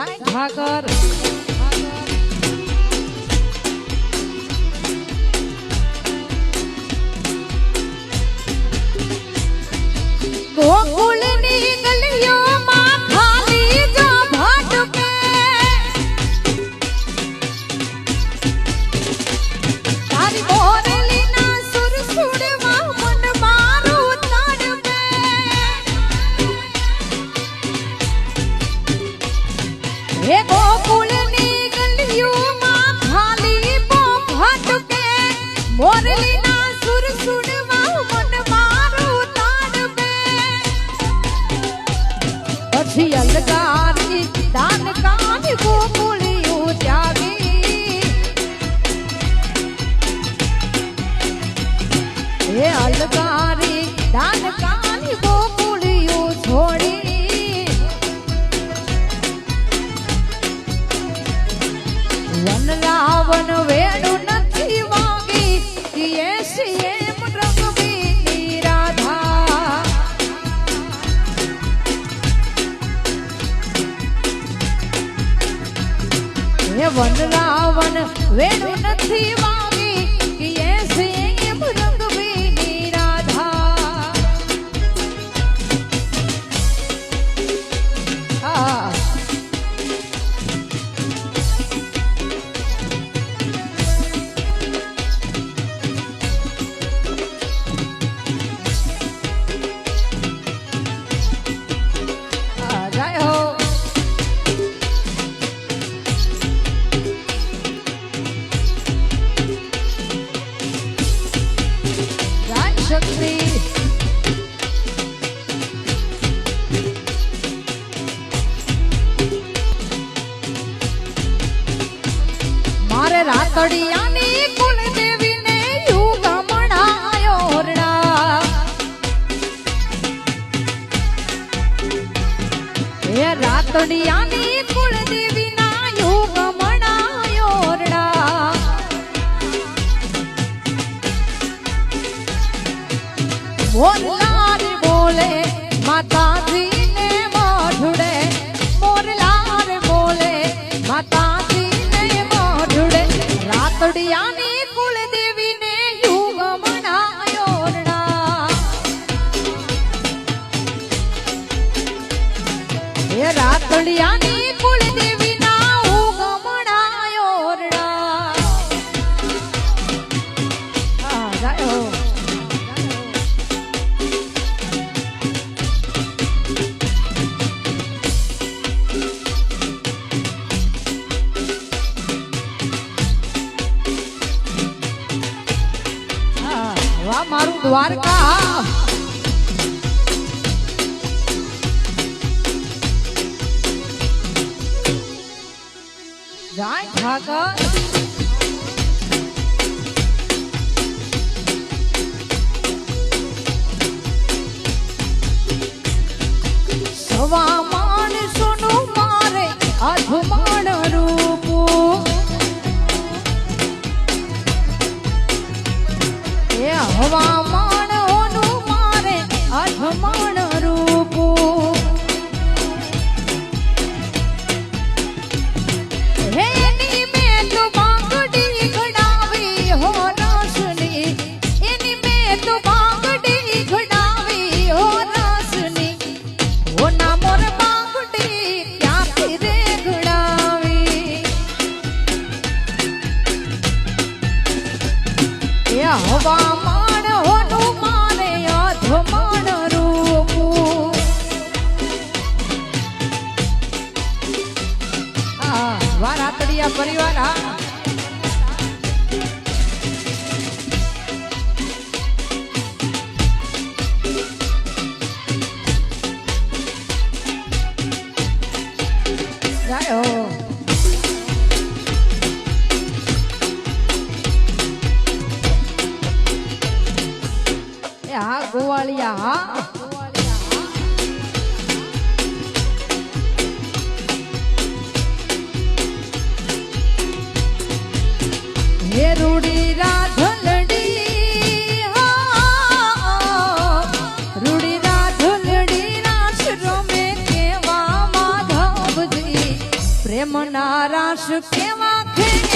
જાય ઠાકર ગોકુળની ગલીઓમાં ખાલી જો ભટકે તારી મોરલીના સુર સુડવા મન મારું તડપે હે ગોકુળની ગલીઓમાં ખાલી બો ભટકે મોરલીના સુર સુડવા મન મારું તડપે પછી અલગારી દાન કાની ગોકુળિયું ત્યાગી હે અલગારી દાન કાની ગોકુળિયું છોડી વન રાવણ વેણું નથી વાગી કિએ સિએમ રંગવીની રાધા હે વન રાવણ વેણું નથી વાગી કિએ સિએમ રંગવીની રાધા આ જય હો જય શક્તિ મારે રાતડિયાની કુળદેવીને યુગમણાયો ઓરડા હે રાતડિયાની કુળદેવીના યુગમણાયો ઓરડા મોરલાર બોલે માતાજીને મોઢુડે મોરલાર બોલે માતાજીને મોઢુડે રાતડિયાની કુળદેવીને યુગમણાયો ઓરડા હે રાતડિયાની કુળદેવીના ઉગમણાયો ઓરડા હા જાય હો હા, વાહ મારું દ્વારકા જાય ઠાકર સવા માણસોનું મારે અધમાણ રૂપું એ હવામાનોનું મારે અધમાણ રૂપું એની મેં તો બાંગડી ઘડાવી હો રસની એની મેં તો બાંગડી ઘડાવી હો રસની હો ના મોર બાંગડી ક્યાંથી રે ઘડાવી એ હવામાન હોનું મારે અધમાણ રૂપું વારાતડિયા પરિવાર હા જાય હો એ હા ગોવાળિયા હા હે રૂડી રાધલડી રૂડી રાધલડી રાસ રમે કેવા માધવજી કેવા ખેલ